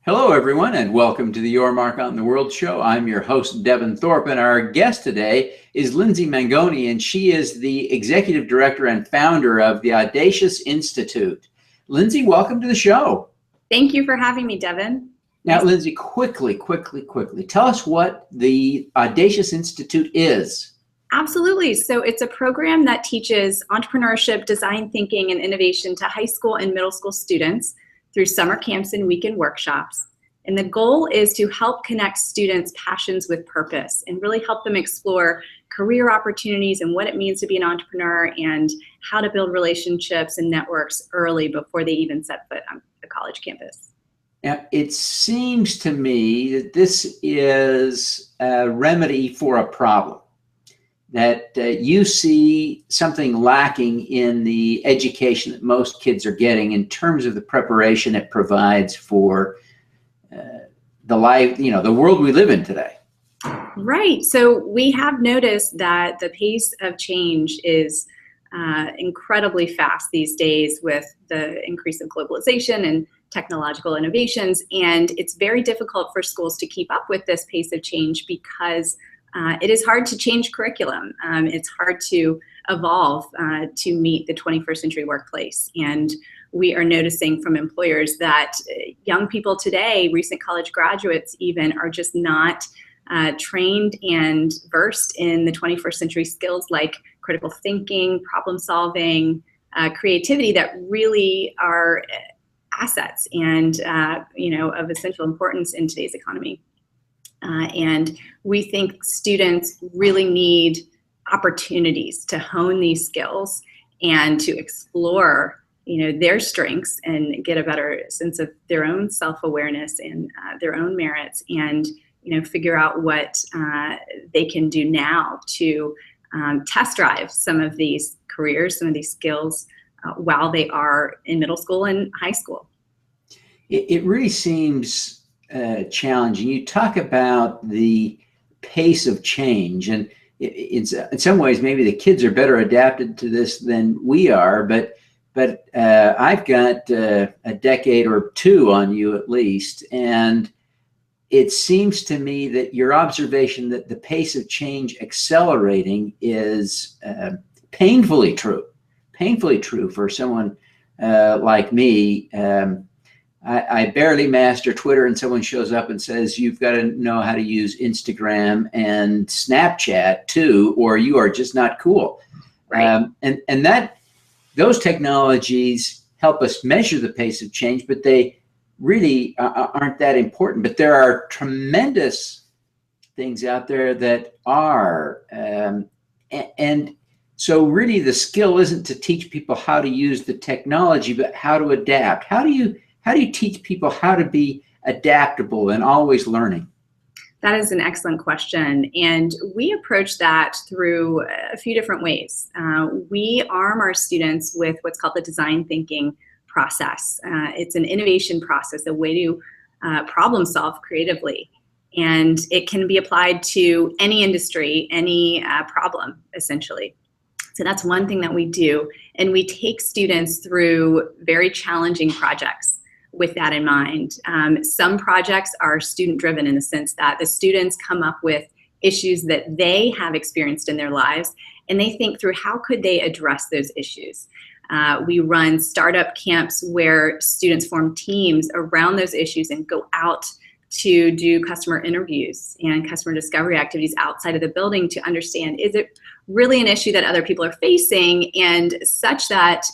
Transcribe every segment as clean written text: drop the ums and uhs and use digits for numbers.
Hello, everyone, and welcome to the Your Mark on the World show. I'm your host, Devin Thorpe, and our guest today is Lindsey Mangone, and she is the executive director and founder of the Audacious Institute. Lindsey, welcome to the show. Thank you for having me, Devin. Now, Lindsey, quickly, tell us what the Audacious Institute is. Absolutely. So it's a program that teaches entrepreneurship, design thinking, and innovation to high school and middle school students through summer camps and weekend workshops. And the goal is to help connect students' passions with purpose and really help them explore career opportunities and what it means to be an entrepreneur and how to build relationships and networks early before they even set foot on the college campus. Now, it seems to me that this is a remedy for a problem, that you see something lacking in the education that most kids are getting in terms of the preparation it provides for the life, the world we live in today. Right. So we have noticed that the pace of change is incredibly fast these days with the increase of globalization and technological innovations. And it's very difficult for schools to keep up with this pace of change because it is hard to change curriculum. It's hard to evolve to meet the 21st century workplace. And we are noticing from employers that young people today, recent college graduates even, are just not trained and versed in the 21st century skills like critical thinking, problem solving, creativity that really are assets and of essential importance in today's economy. And we think students really need opportunities to hone these skills and to explore, their strengths and get a better sense of their own self-awareness and their own merits, and figure out what they can do now to test drive some of these careers, some of these skills while they are in middle school and high school. It really seems challenging. You talk about the pace of change, and in some ways maybe the kids are better adapted to this than we are, but I've got a decade or two on you at least, and it seems to me that your observation that the pace of change accelerating is painfully true for someone like me. I barely master Twitter, and someone shows up and says, you've got to know how to use Instagram and Snapchat too, or you are just not cool. Right. And those technologies help us measure the pace of change, but they really aren't that important. But there are tremendous things out there that are. And so really the skill isn't to teach people how to use the technology, but how to adapt. How do you teach people how to be adaptable and always learning? That is an excellent question. And we approach that through a few different ways. We arm our students with what's called the design thinking process. It's an innovation process, a way to problem solve creatively. And it can be applied to any industry, any problem, essentially. So that's one thing that we do. And we take students through very challenging projects with that in mind. Some projects are student-driven in the sense that the students come up with issues that they have experienced in their lives, and they think through how could they address those issues. We run startup camps where students form teams around those issues and go out to do customer interviews and customer discovery activities outside of the building to understand, is it really an issue that other people are facing, and such that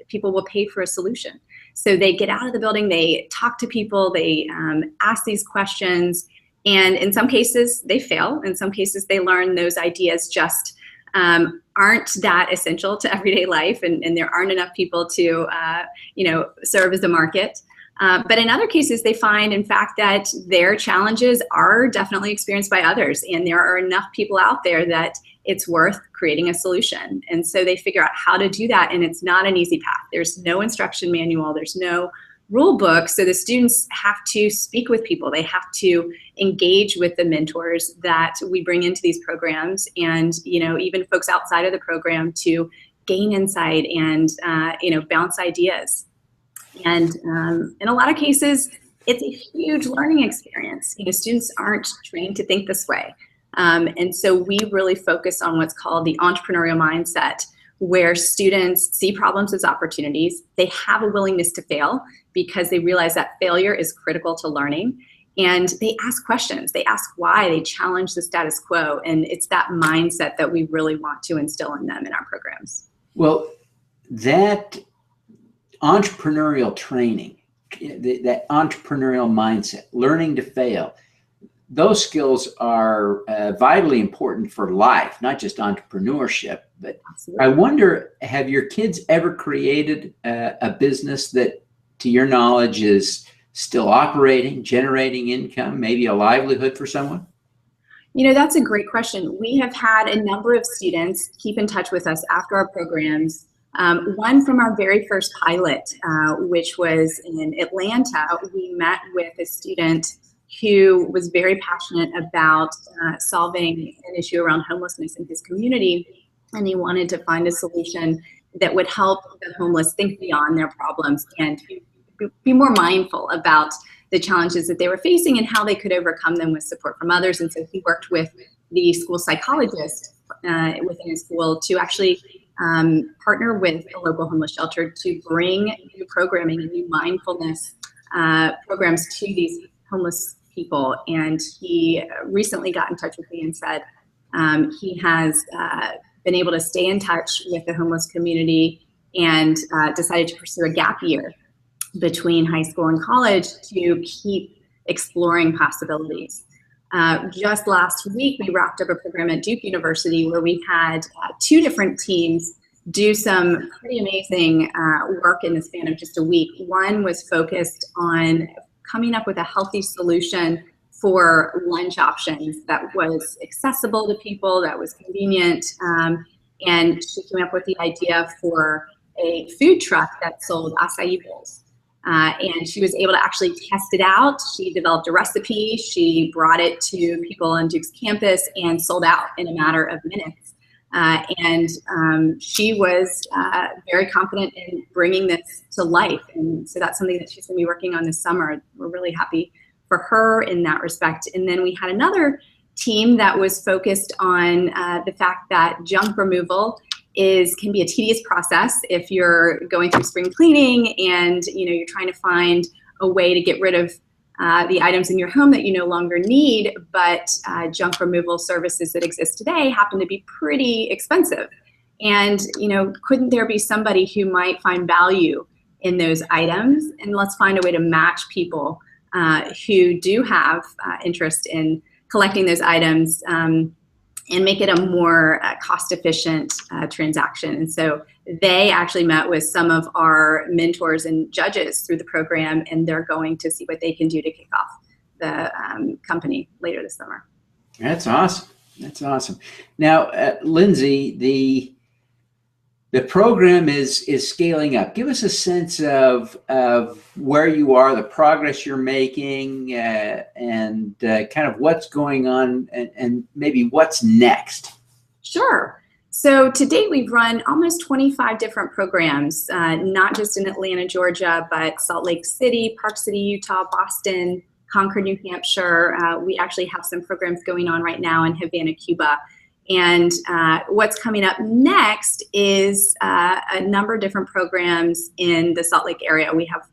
people will pay for a solution. So they get out of the building, they talk to people, they ask these questions, and in some cases they fail. In some cases they learn those ideas just aren't that essential to everyday life, and there aren't enough people to serve as a market. But in other cases, they find, in fact, that their challenges are definitely experienced by others, and there are enough people out there that it's worth creating a solution. And so they figure out how to do that, and it's not an easy path. There's no instruction manual, there's no rule book, so the students have to speak with people. They have to engage with the mentors that we bring into these programs, and even folks outside of the program, to gain insight and bounce ideas. And in a lot of cases, it's a huge learning experience. Students aren't trained to think this way. And so we really focus on what's called the entrepreneurial mindset, where students see problems as opportunities. They have a willingness to fail because they realize that failure is critical to learning. And they ask questions. They ask why. They challenge the status quo. And it's that mindset that we really want to instill in them in our programs. Well, that entrepreneurial training, that entrepreneurial mindset, learning to fail, those skills are vitally important for life, not just entrepreneurship. But absolutely. I wonder, have your kids ever created a business that, to your knowledge, is still operating, generating income, maybe a livelihood for someone? That's a great question. We have had a number of students keep in touch with us after our programs. One from our very first pilot, which was in Atlanta. We met with a student who was very passionate about solving an issue around homelessness in his community, and he wanted to find a solution that would help the homeless think beyond their problems and be more mindful about the challenges that they were facing and how they could overcome them with support from others. And so he worked with the school psychologist within his school to actually partner with a local homeless shelter to bring new programming and new mindfulness programs to these homeless people. And he recently got in touch with me and said he has been able to stay in touch with the homeless community and decided to pursue a gap year between high school and college to keep exploring possibilities. Just last week, we wrapped up a program at Duke University where we had 2 different teams do some pretty amazing work in the span of just a week. One was focused on coming up with a healthy solution for lunch options that was accessible to people, that was convenient, and she came up with the idea for a food truck that sold acai bowls. And she was able to actually test it out. She developed a recipe. She brought it to people on Duke's campus and sold out in a matter of minutes. And she was very confident in bringing this to life. And so that's something that she's going to be working on this summer. We're really happy for her in that respect. And then we had another team that was focused on the fact that junk removal can be a tedious process if you're going through spring cleaning and you're trying to find a way to get rid of the items in your home that you no longer need, but junk removal services that exist today happen to be pretty expensive. And couldn't there be somebody who might find value in those items? And let's find a way to match people who do have interest in collecting those items and make it a more cost-efficient transaction. And so they actually met with some of our mentors and judges through the program, and they're going to see what they can do to kick off the company later this summer. That's awesome. That's awesome. Now, Lindsey, the program is scaling up. Give us a sense of where you are, the progress you're making, and kind of what's going on, and maybe what's next. Sure. So to date, we've run almost 25 different programs, not just in Atlanta, Georgia, but Salt Lake City, Park City, Utah, Boston, Concord, New Hampshire. We actually have some programs going on right now in Havana, Cuba. And what's coming up next is a number of different programs in the Salt Lake area. We have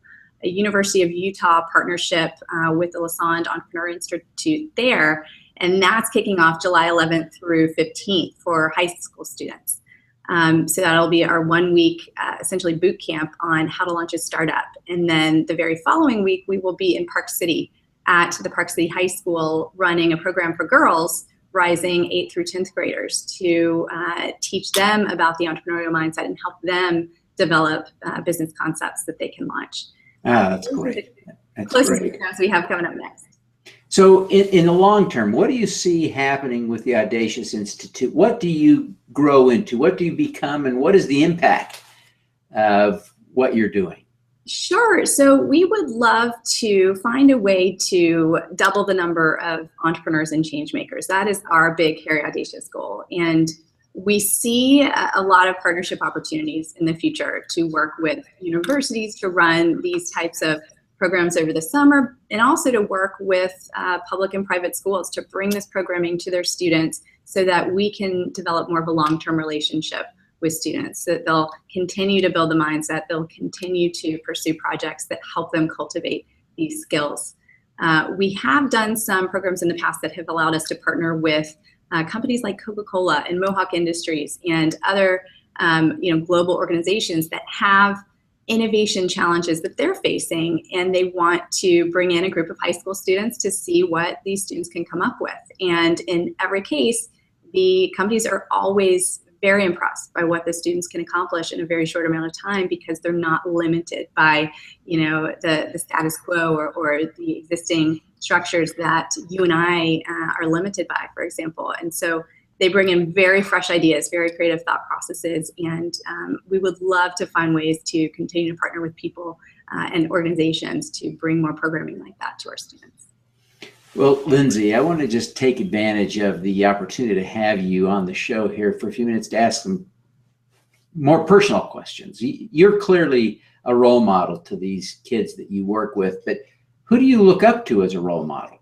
a University of Utah partnership with the Lassonde Entrepreneur Institute there, and that's kicking off July 11th through 15th for high school students. So that'll be our 1-week essentially boot camp on how to launch a startup. And then the very following week, we will be in Park City at the Park City High School running a program for girls rising 8th through 10th graders to teach them about the entrepreneurial mindset and help them develop business concepts that they can launch. That's great. That's closest great. programs we have coming up next. So in the long term, what do you see happening with the Audacious Institute? What do you grow into? What do you become? And what is the impact of what you're doing? Sure. So we would love to find a way to double the number of entrepreneurs and change makers. That is our big, hairy, audacious goal. And we see a lot of partnership opportunities in the future to work with universities to run these types of programs over the summer, and also to work with public and private schools to bring this programming to their students so that we can develop more of a long-term relationship with students, so that they'll continue to build the mindset, they'll continue to pursue projects that help them cultivate these skills. We have done some programs in the past that have allowed us to partner with companies like Coca-Cola and Mohawk Industries and other global organizations that have innovation challenges that they're facing, and they want to bring in a group of high school students to see what these students can come up with. And in every case, the companies are always very impressed by what the students can accomplish in a very short amount of time, because they're not limited by, the status quo or the existing structures that you and I are limited by, for example. And so they bring in very fresh ideas, very creative thought processes, and we would love to find ways to continue to partner with people and organizations to bring more programming like that to our students. Well, Lindsey, I want to just take advantage of the opportunity to have you on the show here for a few minutes to ask some more personal questions. You're clearly a role model to these kids that you work with, but who do you look up to as a role model?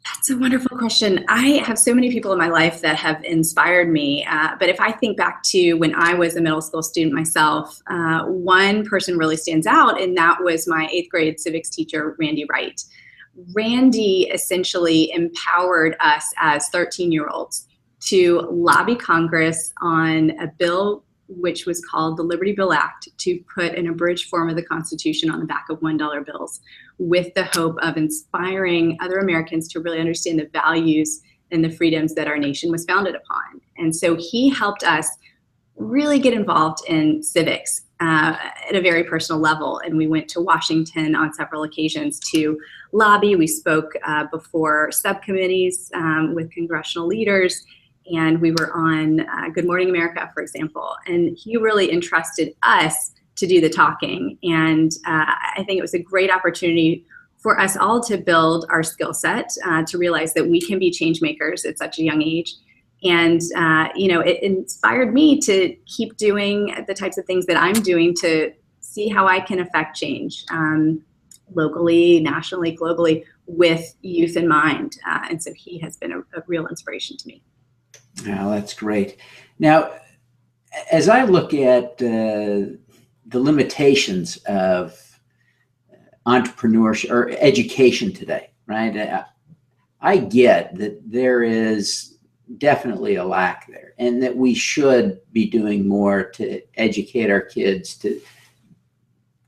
That's a wonderful question. I have so many people in my life that have inspired me, but if I think back to when I was a middle school student myself, one person really stands out, and that was my 8th grade civics teacher, Randy Wright. Randy essentially empowered us as 13-year-olds to lobby Congress on a bill which was called the Liberty Bill Act, to put an abridged form of the Constitution on the back of $1 bills, with the hope of inspiring other Americans to really understand the values and the freedoms that our nation was founded upon. And so he helped us really get involved in civics at a very personal level. And we went to Washington on several occasions to lobby. We spoke before subcommittees with congressional leaders, and we were on Good Morning America, for example. And he really entrusted us to do the talking. And I think it was a great opportunity for us all to build our skill set, to realize that we can be change makers at such a young age. And, it inspired me to keep doing the types of things that I'm doing to see how I can affect change locally, nationally, globally, with youth in mind. And so he has been a real inspiration to me. Well, that's great. Now, as I look at the limitations of entrepreneurship or education today, right? I get that there is definitely a lack there, and that we should be doing more to educate our kids to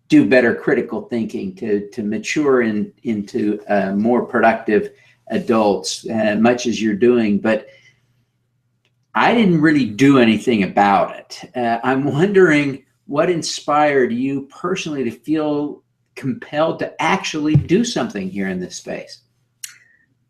do better critical thinking, to mature into more productive adults, much as you're doing. But I didn't really do anything about it. I'm wondering what inspired you personally to feel compelled to actually do something here in this space?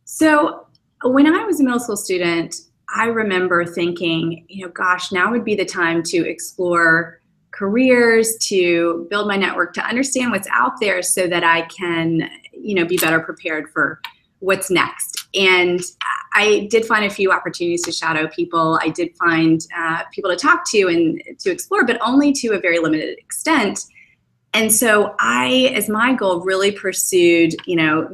So when I was a middle school student, I remember thinking, gosh, now would be the time to explore careers, to build my network, to understand what's out there so that I can, be better prepared for what's next. And I did find a few opportunities to shadow people. I did find people to talk to and to explore, but only to a very limited extent. And so I, as my goal, really pursued,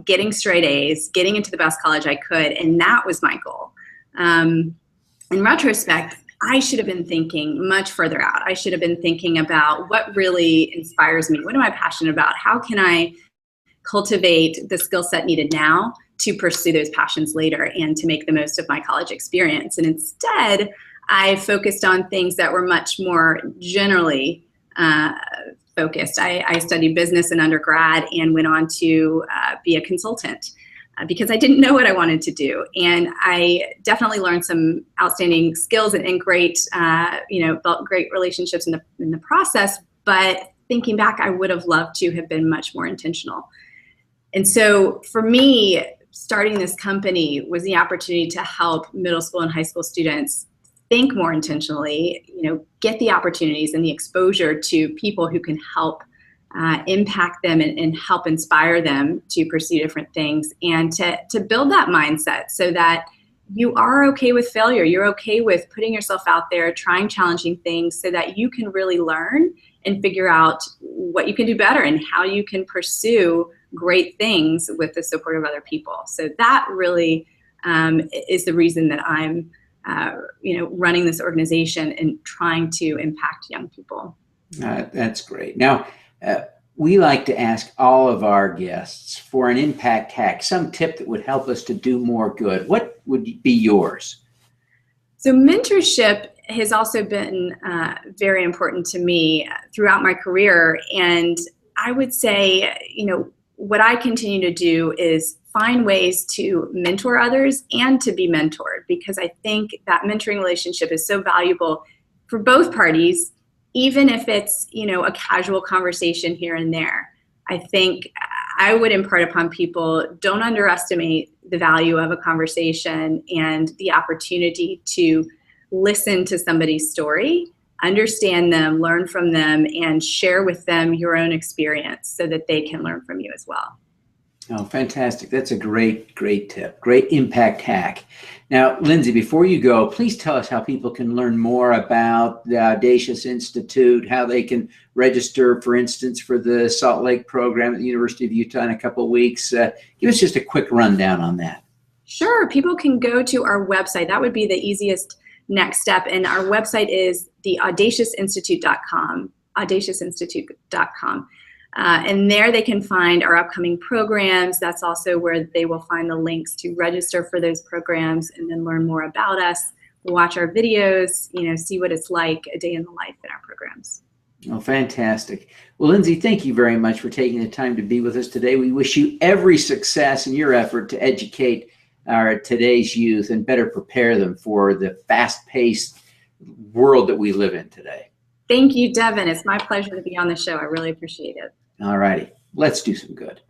getting straight A's, getting into the best college I could. And that was my goal. In retrospect, I should have been thinking much further out. I should have been thinking about what really inspires me. What am I passionate about? How can I cultivate the skill set needed now to pursue those passions later and to make the most of my college experience? And instead, I focused on things that were much more generally focused. I studied business in undergrad and went on to be a consultant because I didn't know what I wanted to do. And I definitely learned some outstanding skills and great, built great relationships in the process. But thinking back, I would have loved to have been much more intentional. And so for me, starting this company was the opportunity to help middle school and high school students think more intentionally, get the opportunities and the exposure to people who can help impact them and help inspire them to pursue different things, and to build that mindset so that you are okay with failure. You're okay with putting yourself out there, trying challenging things so that you can really learn and figure out what you can do better and how you can pursue great things with the support of other people. So that really is the reason that I'm running this organization and trying to impact young people. That's great. Now, we like to ask all of our guests for an impact hack, some tip that would help us to do more good. What would be yours? So mentorship has also been very important to me throughout my career. And I would say, what I continue to do is find ways to mentor others and to be mentored, because I think that mentoring relationship is so valuable for both parties, even if it's, a casual conversation here and there. I think I would impart upon people, don't underestimate the value of a conversation and the opportunity to listen to somebody's story, understand them, learn from them, and share with them your own experience so that they can learn from you as well. Oh, fantastic. That's a great tip. Great impact hack. Now, Lindsey, before you go, please tell us how people can learn more about the Audacious Institute, how they can register, for instance, for the Salt Lake program at the University of Utah in a couple of weeks. Give us just a quick rundown on that. Sure. People can go to our website. That would be the easiest next step. And our website is the audaciousinstitute.com, audaciousinstitute.com. And there they can find our upcoming programs. That's also where they will find the links to register for those programs and then learn more about us, watch our videos, see what it's like a day in the life in our programs. Oh, fantastic. Well, Lindsey, thank you very much for taking the time to be with us today. We wish you every success in your effort to educate our today's youth and better prepare them for the fast-paced world that we live in today. Thank you, Devin. It's my pleasure to be on the show. I really appreciate it. All righty. Let's do some good.